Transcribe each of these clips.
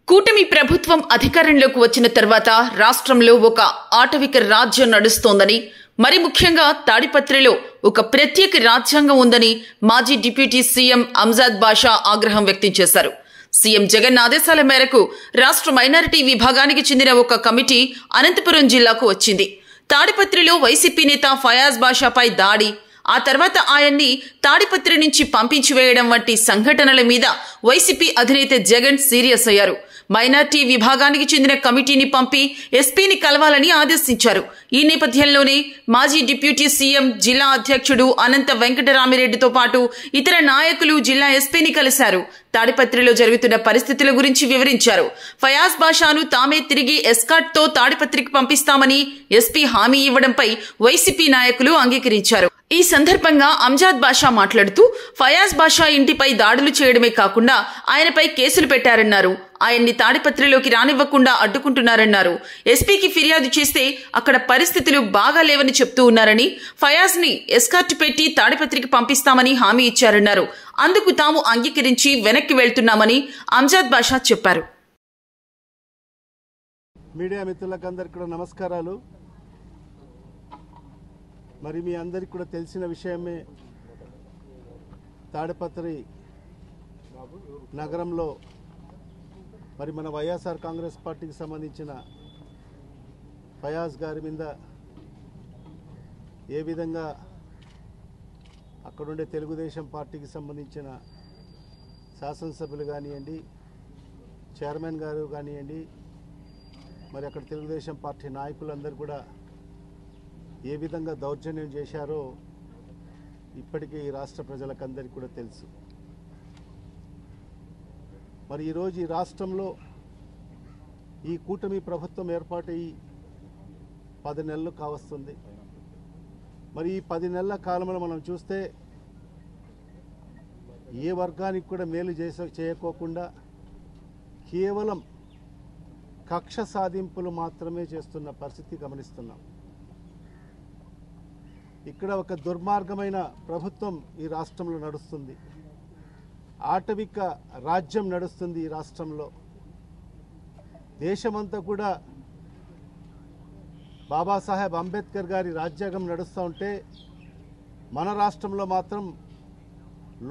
కూటమి ప్రభుత్వం అధికారంలోకి వచ్చిన తర్వాత రాష్ట్రంలో ఒక ఆటవిక రాజ్యం నడుస్తోందని, మరి ముఖ్యంగా తాడిపత్రిలో ఒక ప్రత్యేక రాజ్యాంగం ఉందని మాజీ డిప్యూటీ సీఎం అంజాద్ బాషా ఆగ్రహం వ్యక్తం చేశారు. సీఎం జగన్ ఆదేశాల మేరకు రాష్ట్ర మైనారిటీ విభాగానికి చెందిన ఒక కమిటీ అనంతపురం జిల్లాకు వచ్చింది. తాడిపత్రిలో వైసీపీ నేత ఫయాజ్ బాషాపై దాడి, ఆ తర్వాత ఆయన్ని తాడిపత్రి నుంచి పంపించి వేయడం వంటి సంఘటనల మీద వైసీపీ అధినేత జగన్ సీరియస్ అయ్యారు. మైనార్టీ విభాగానికి చెందిన కమిటీని పంపి ఎస్పీని కలవాలని ఆదేశించారు. ఈ నేపథ్యంలోనే మాజీ డిప్యూటీ సీఎం జిల్లా అధ్యక్షుడు అనంత వెంకటరామిరెడ్డితో పాటు ఇతర నాయకులు జిల్లా ఎస్పీని కలిశారు. తాడిపత్రిలో జరుగుతున్న పరిస్థితుల గురించి వివరించారు. ఫయాజ్ బాషాను తామే తిరిగి ఎస్కార్ట్తో తాడిపత్రికి పంపిస్తామని ఎస్పీ హామీ ఇవ్వడంపై వైసీపీ నాయకులు అంగీకరించారు. ఈ సందర్భంగా అంజాద్ బాషా మాట్లాడుతూ ఫయాజ్ బాషా ఇంటిపై దాడులు చేయడమే కాకుండా ఆయనపై కేసులు పెట్టారన్నారు. ఆయన్ని తాడిపత్రిలోకి రానివ్వకుండా అడ్డుకుంటున్నారన్నారు. ఎస్పీకి ఫిర్యాదు చేస్తే అక్కడ పరిస్థితులు బాగాలేవని చెప్తూ ఉన్నారని, ఫయాజ్ ని ఎస్కార్ట్ పెట్టి తాడిపత్రికి పంపిస్తామని హామీ ఇచ్చారన్నారు. అందుకు తాము అంగీకరించి వెనక్కి వెళ్తున్నామని అంజాద్ బాషా చెప్పారు. మీడియా మిత్రులకందరికీ కూడా నమస్కారాలు. మరి మీ అందరికీ కూడా తెలిసిన విషయమే, తాడిపత్రి నగరంలో మరి మన వైఎస్ఆర్ కాంగ్రెస్ పార్టీకి సంబంధించిన ఫయాజ్ గారి మీద ఏ విధంగా అక్కడుండే తెలుగుదేశం పార్టీకి సంబంధించిన శాసనసభ్యులు కానివ్వండి, చైర్మన్ గారు కానివ్వండి, మరి అక్కడ తెలుగుదేశం పార్టీ నాయకులందరూ కూడా ఏ విధంగా దౌర్జన్యం చేశారో ఇప్పటికీ ఈ రాష్ట్ర ప్రజలకందరికీ కూడా తెలుసు. మరి ఈరోజు ఈ రాష్ట్రంలో ఈ కూటమి ప్రభుత్వం ఏర్పాటై 10 నెలలు కావస్తుంది. మరి ఈ 10 నెలల కాలంలో మనం చూస్తే ఏ వర్గానికి కూడా మేలు చేయకోకుండా కేవలం కక్ష సాధింపులు మాత్రమే చేస్తున్న పరిస్థితి గమనిస్తున్నాం. ఇక్కడ ఒక దుర్మార్గమైన ప్రభుత్వం ఈ రాష్ట్రంలో నడుస్తుంది. ఆటవిక రాజ్యం నడుస్తుంది ఈ రాష్ట్రంలో. దేశమంతా కూడా బాబాసాహెబ్ అంబేద్కర్ గారి రాజ్యాంగం నడుస్తూ ఉంటే మన రాష్ట్రంలో మాత్రం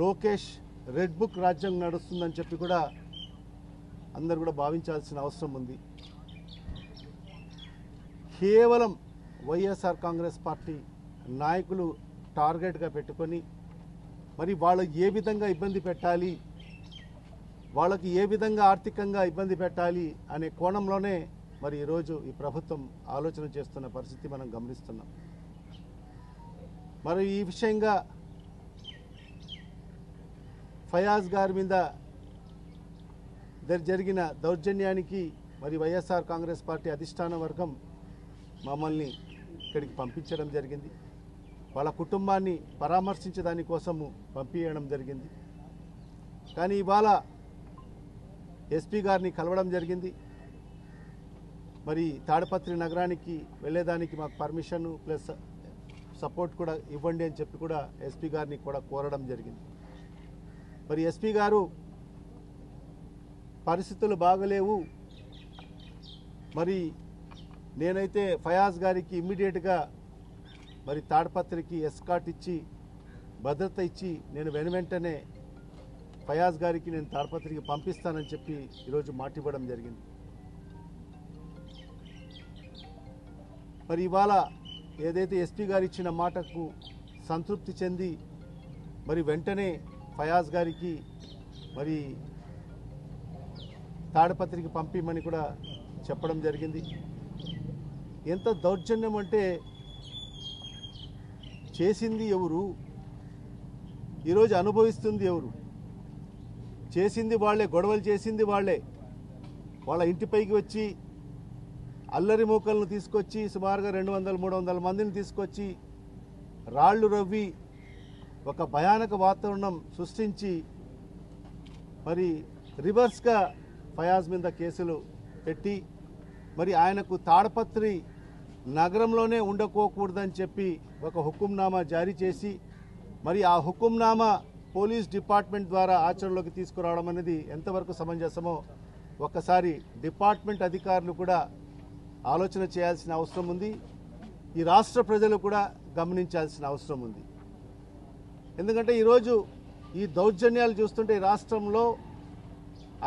లోకేష్ రెడ్ బుక్ రాజ్యాంగం నడుస్తుందని చెప్పి కూడా అందరూ కూడా భావించాల్సిన అవసరం ఉంది. కేవలం వైఎస్ఆర్ కాంగ్రెస్ పార్టీ నాయకులు టార్గెట్గా పెట్టుకొని మరి వాళ్ళకి ఏ విధంగా ఇబ్బంది పెట్టాలి, వాళ్ళకి ఏ విధంగా ఆర్థికంగా ఇబ్బంది పెట్టాలి అనే కోణంలోనే మరి ఈరోజు ఈ ప్రభుత్వం ఆలోచన చేస్తున్న పరిస్థితి మనం గమనిస్తున్నాం. మరి ఈ విషయంగా ఫయాజ్ గారి మీద జరిగిన దౌర్జన్యానికి మరి వైఎస్ఆర్ కాంగ్రెస్ పార్టీ అధిష్టాన వర్గం మమ్మల్ని ఇక్కడికి పంపించడం జరిగింది. వాళ్ళ కుటుంబాన్ని పరామర్శించడాని కోసము పంపించడం జరిగింది. కానీ ఇవాళ ఎస్పీ గారిని కలవడం జరిగింది. మరి తాడిపత్రి నగరానికి వెళ్ళేదానికి మాకు పర్మిషన్ ప్లస్ సపోర్ట్ కూడా ఇవ్వండి అని చెప్పి కూడా ఎస్పీ గారిని కూడా కోరడం జరిగింది. మరి ఎస్పీ గారు పరిస్థితులు బాగలేవు, మరి నేనైతే ఫయాజ్ గారికి ఇమ్మీడియట్గా మరి తాడిపత్రికి ఎస్కాట్ ఇచ్చి భద్రత ఇచ్చి నేను వెంటనే ఫయాజ్ గారికి నేను తాడిపత్రికి పంపిస్తానని చెప్పి ఈరోజు మాట ఇవ్వడం జరిగింది. మరి ఇవాళ ఏదైతే ఎస్పీ గారు ఇచ్చిన మాటకు సంతృప్తి చెంది మరి వెంటనే ఫయాజ్ గారికి మరి తాడిపత్రికి పంపిమని కూడా చెప్పడం జరిగింది. ఎంత దౌర్జన్యం అంటే, చేసింది ఎవరు, ఈరోజు అనుభవిస్తుంది ఎవరు? చేసింది వాళ్ళే, గొడవలు చేసింది వాళ్ళే. వాళ్ళ ఇంటిపైకి వచ్చి అల్లరి మూకలను తీసుకొచ్చి సుమారుగా 200-300 మందిని తీసుకొచ్చి రాళ్ళు రవ్వి ఒక భయానక వాతావరణం సృష్టించి మరి రివర్స్గా ఫయాజ్ మీద కేసులు పెట్టి మరి ఆయనకు తాడిపత్రి నగరంలోనే ఉండకోకూడదని చెప్పి ఒక హుకుంనామా జారీ చేసి మరి ఆ హుకుంనామా పోలీస్ డిపార్ట్మెంట్ ద్వారా ఆచరణలోకి తీసుకురావడం అనేది ఎంతవరకు సమంజసమో ఒక్కసారి డిపార్ట్మెంట్ అధికారులు కూడా ఆలోచన చేయాల్సిన అవసరం ఉంది. ఈ రాష్ట్ర ప్రజలు కూడా గమనించాల్సిన అవసరం ఉంది. ఎందుకంటే ఈరోజు ఈ దౌర్జన్యాలు చూస్తుంటే ఈ రాష్ట్రంలో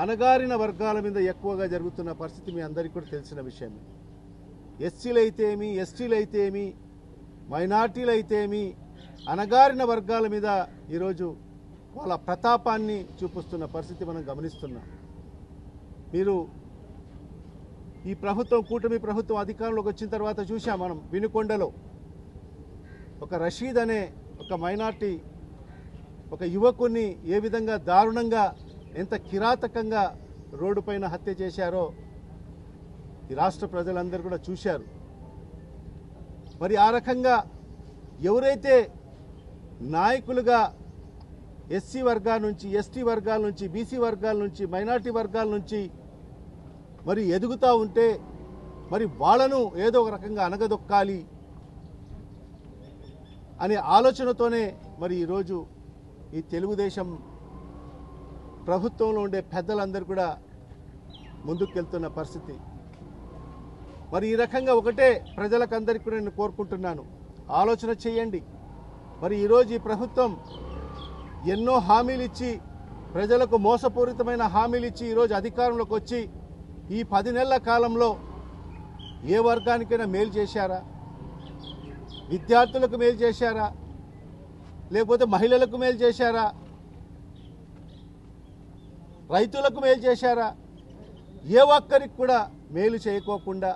అణగారిన వర్గాల మీద ఎక్కువగా జరుగుతున్న పరిస్థితి మీ అందరికీ కూడా తెలిసిన విషయమే. ఎస్సీలు అయితే ఏమి, ఎస్టీలు అయితే ఏమి, మైనార్టీలు అయితే ఏమి, అణగారిన వర్గాల మీద ఈరోజు వాళ్ళ ప్రతాపాన్ని చూపిస్తున్న పరిస్థితి మనం గమనిస్తున్నాం. మీరు ఈ ప్రభుత్వం, కూటమి ప్రభుత్వం అధికారంలోకి వచ్చిన తర్వాత చూసాం మనం వినుకొండలో ఒక రషీద్ అనే ఒక మైనార్టీ ఒక యువకుని ఏ విధంగా దారుణంగా, ఎంత కిరాతకంగా రోడ్డు పైన హత్య చేశారో ఈ రాష్ట్ర ప్రజలందరూ కూడా చూశారు. మరి ఆ రకంగా ఎవరైతే నాయకులుగా ఎస్సీ వర్గాల నుంచి, ఎస్టీ వర్గాల నుంచి, బీసీ వర్గాల నుంచి, మైనార్టీ వర్గాల నుంచి మరి ఎదుగుతూ ఉంటే మరి వాళ్ళను ఏదో ఒక రకంగా అనగదొక్కాలి అనే ఆలోచనతోనే మరి ఈరోజు ఈ తెలుగుదేశం ప్రభుత్వంలో ఉండే పెద్దలందరూ కూడా ముందుకెళ్తున్న పరిస్థితి. మరి ఈ రకంగా ఒకటే ప్రజలకందరికీ కూడా నేను కోరుకుంటున్నాను, ఆలోచన చేయండి. మరి ఈరోజు ఈ ప్రభుత్వం ఎన్నో హామీలు ఇచ్చి, ప్రజలకు మోసపూరితమైన హామీలు ఇచ్చి ఈరోజు అధికారంలోకి వచ్చి ఈ 10 నెలల కాలంలో ఏ వర్గానికైనా మేలు చేశారా? విద్యార్థులకు మేలు చేశారా? లేకపోతే మహిళలకు మేలు చేశారా? రైతులకు మేలు చేశారా? ఏ ఒక్కరికి కూడా మేలు చేయకోకుండా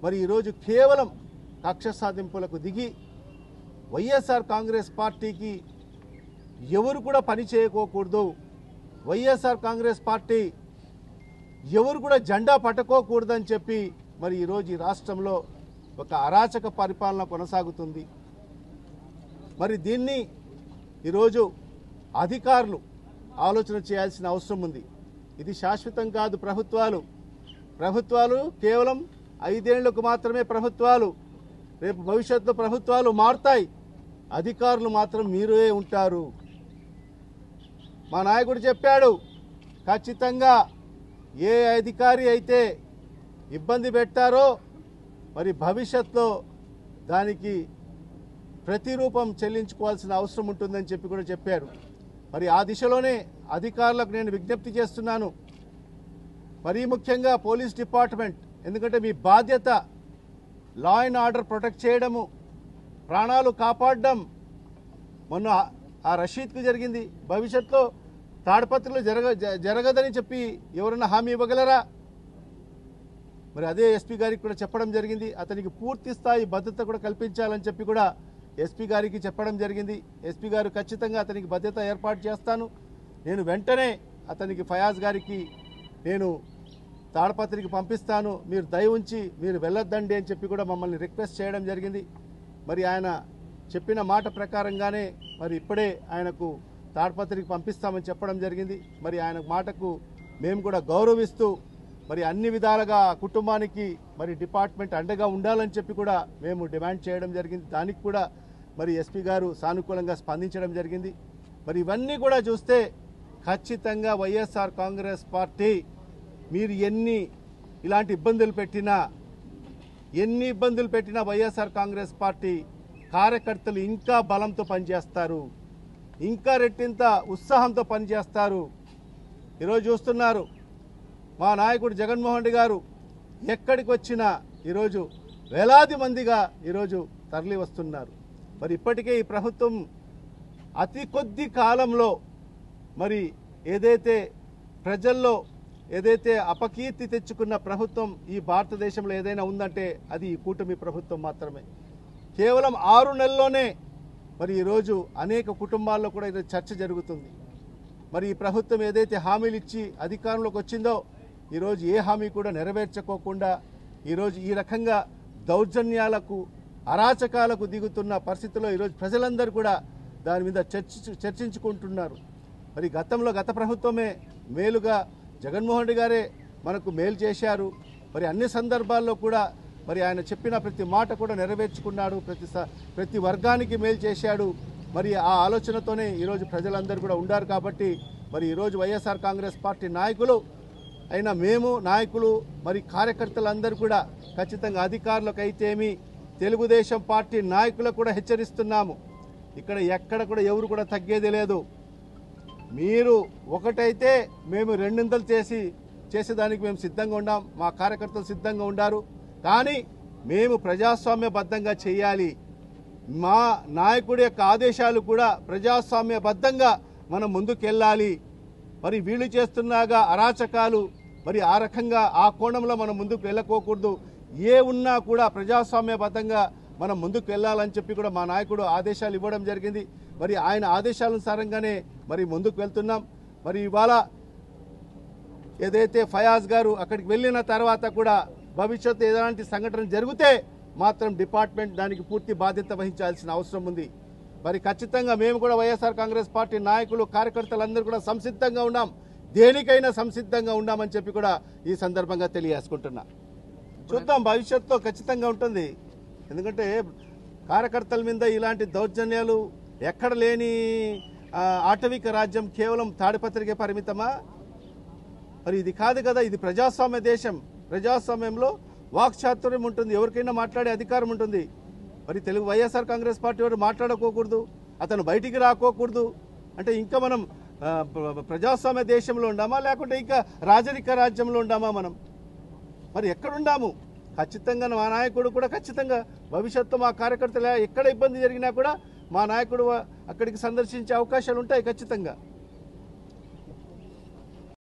మరి ఈరోజు కేవలం కక్ష సాధింపులకు దిగి వైఎస్ఆర్ కాంగ్రెస్ పార్టీకి ఎవరు కూడా పని చేయకోకూడదు, వైఎస్ఆర్ కాంగ్రెస్ పార్టీ ఎవరు కూడా జెండా పట్టుకోకూడదని చెప్పి మరి ఈరోజు ఈ రాష్ట్రంలో ఒక అరాచక పరిపాలన కొనసాగుతుంది. మరి దీన్ని ఈరోజు అధికారులు ఆలోచన చేయాల్సిన అవసరం ఉంది. ఇది శాశ్వతం కాదు. ప్రభుత్వాలు కేవలం 5 ఏళ్లకు మాత్రమే ప్రభుత్వాలు. రేపు భవిష్యత్తులో ప్రభుత్వాలు మారుతాయి, అధికారులు మాత్రం మీరే ఉంటారు. మా నాయకుడు చెప్పాడు, ఖచ్చితంగా ఏ అధికారి అయితే ఇబ్బంది పెట్టారో మరి భవిష్యత్తులో దానికి ప్రతిరూపం చెల్లించుకోవాల్సిన అవసరం ఉంటుందని చెప్పి కూడా చెప్పారు. మరి ఆ దిశలోనే అధికారులకు నేను విజ్ఞప్తి చేస్తున్నాను. మరీ ముఖ్యంగా పోలీస్ డిపార్ట్మెంట్, ఎందుకంటే మీ బాధ్యత లా అండ్ ఆర్డర్ ప్రొటెక్ట్ చేయడము, ప్రాణాలు కాపాడడం. మొన్న ఆ రషీద్కు జరిగింది, భవిష్యత్తులో తాడిపత్రిలో జరగదని చెప్పి ఎవరైనా హామీ ఇవ్వగలరా? మరి అదే ఎస్పీ గారికి కూడా చెప్పడం జరిగింది. అతనికి పూర్తి స్థాయి భద్రత కూడా కల్పించాలని చెప్పి కూడా ఎస్పీ గారికి చెప్పడం జరిగింది. ఎస్పీ గారు ఖచ్చితంగా అతనికి భద్రత ఏర్పాటు చేస్తాను, నేను వెంటనే అతనికి ఫయాజ్ గారికి నేను తాడపత్రికి పంపిస్తాను, మీరు దయ ఉంచి మీరు వెళ్ళొద్దండి అని చెప్పి కూడా మమ్మల్ని రిక్వెస్ట్ చేయడం జరిగింది. మరి ఆయన చెప్పిన మాట ప్రకారంగానే మరి ఇప్పుడే ఆయనకు తాడపత్రికి పంపిస్తామని చెప్పడం జరిగింది. మరి ఆయన మాటకు మేము కూడా గౌరవిస్తూ మరి అన్ని విధాలుగా కుటుంబానికి మరి డిపార్ట్మెంట్ అండగా ఉండాలని చెప్పి కూడా మేము డిమాండ్ చేయడం జరిగింది. దానికి కూడా మరి ఎస్పీ గారు సానుకూలంగా స్పందించడం జరిగింది. మరి ఇవన్నీ కూడా చూస్తే ఖచ్చితంగా వైఎస్ఆర్ కాంగ్రెస్ పార్టీ మీరు ఇలాంటి ఇబ్బందులు పెట్టినా వైఎస్ఆర్ కాంగ్రెస్ పార్టీ కార్యకర్తలు ఇంకా బలంతో పనిచేస్తారు, ఇంకా రెట్టింత ఉత్సాహంతో పనిచేస్తారు. ఈరోజు చూస్తున్నారు మా నాయకుడు జగన్మోహన్ రెడ్డి గారు ఎక్కడికి వచ్చినా ఈరోజు వేలాది మందిగా ఈరోజు తరలి వస్తున్నారు. మరి ఇప్పటికే ఈ ప్రభుత్వం అతి కొద్ది కాలంలో మరి ఏదైతే ప్రజల్లో ఏదైతే అపకీర్తి తెచ్చుకున్న ప్రభుత్వం ఈ భారతదేశంలో ఏదైనా ఉందంటే అది ఈ కూటమి ప్రభుత్వం మాత్రమే. కేవలం 6 నెలల్లోనే మరి ఈరోజు అనేక కుటుంబాల్లో కూడా ఈరోజు చర్చ జరుగుతుంది. మరి ఈ ప్రభుత్వం ఏదైతే హామీలు ఇచ్చి అధికారంలోకి వచ్చిందో ఈరోజు ఏ హామీ కూడా నెరవేర్చుకోకుండా ఈరోజు ఈ రకంగా దౌర్జన్యాలకు, అరాచకాలకు దిగుతున్న పరిస్థితుల్లో ఈరోజు ప్రజలందరూ కూడా దాని మీద చర్చించుకుంటున్నారు. మరి గత ప్రభుత్వమే మేలుగా జగన్మోహన్ రెడ్డి గారే మనకు మేలు చేశారు. మరి అన్ని సందర్భాల్లో కూడా మరి ఆయన చెప్పిన ప్రతి మాట కూడా నెరవేర్చుకున్నాడు, ప్రతి వర్గానికి మేలు చేశాడు. మరి ఆ ఆలోచనతోనే ఈరోజు ప్రజలందరూ కూడా ఉండారు. కాబట్టి మరి ఈరోజు వైఎస్ఆర్ కాంగ్రెస్ పార్టీ నాయకులు అయినా మేము నాయకులు మరి కార్యకర్తలందరూ కూడా ఖచ్చితంగా అధికారులకు అయితేమి తెలుగుదేశం పార్టీ నాయకులకు కూడా హెచ్చరిస్తున్నాము. ఇక్కడ ఎక్కడ కూడా ఎవరు కూడా తగ్గేది లేదు. మీరు ఒకటైతే మేము రెండింతలు చేసేదానికి మేము సిద్ధంగా ఉన్నాం, మా కార్యకర్తలు సిద్ధంగా ఉన్నారు. కానీ మేము ప్రజాస్వామ్యబద్ధంగా చేయాలి. మా నాయకుడి యొక్క ఆదేశాలు కూడా ప్రజాస్వామ్యబద్ధంగా మనం ముందుకెళ్ళాలి. మరి వీళ్ళు చేస్తున్నాగా అరాచకాలు మరి ఆ రకంగా ఆ కోణంలో మనం ముందుకు వెళ్ళకోకూడదు. ఏ ఉన్నా కూడా ప్రజాస్వామ్యబద్ధంగా మనం ముందుకు వెళ్ళాలని చెప్పి కూడా మా నాయకుడు ఆదేశాలు ఇవ్వడం జరిగింది. మరి ఆయన ఆదేశానుసారంగానే మరి ముందుకు వెళ్తున్నాం. మరి ఇవాళ ఏదైతే ఫయాజ్ గారు అక్కడికి వెళ్ళిన తర్వాత కూడా భవిష్యత్తు ఎలాంటి సంఘటన జరిగితే మాత్రం డిపార్ట్మెంట్ దానికి పూర్తి బాధ్యత వహించాల్సిన అవసరం ఉంది. మరి ఖచ్చితంగా మేము కూడా వైఎస్ఆర్ కాంగ్రెస్ పార్టీ నాయకులు కార్యకర్తలందరూ కూడా సంసిద్ధంగా ఉన్నాం, దేనికైనా సంసిద్ధంగా ఉన్నామని చెప్పి కూడా ఈ సందర్భంగా తెలియజేసుకుంటున్నా. చూద్దాం, భవిష్యత్తులో ఖచ్చితంగా ఉంటుంది. ఎందుకంటే కార్యకర్తల మీద ఇలాంటి దౌర్జన్యాలు ఎక్కడ లేని ఆటవిక రాజ్యం కేవలం తాడిపత్రికే పరిమితమా? మరి ఇది కాదు కదా, ఇది ప్రజాస్వామ్య దేశం. ప్రజాస్వామ్యంలో వాక్చాతుర్యం ఉంటుంది, ఎవరికైనా మాట్లాడే అధికారం ఉంటుంది. మరి తెలుగు వైఎస్ఆర్ కాంగ్రెస్ పార్టీ వారు మాట్లాడుకోకూడదు, అతను బయటికి రాకోకూడదు అంటే ఇంకా మనం ప్రజాస్వామ్య దేశంలో ఉండామా లేకుంటే ఇంకా రాజరిక రాజ్యంలో ఉండామా? మనం మరి ఎక్కడుండాము? ఖచ్చితంగా మా నాయకుడు కూడా ఖచ్చితంగా భవిష్యత్తు మా కార్యకర్తలు ఎక్కడ ఇబ్బంది జరిగినా కూడా మా నాయకుడు అక్కడికి సందర్శించే అవకాశాలు ఉంటాయి ఖచ్చితంగా.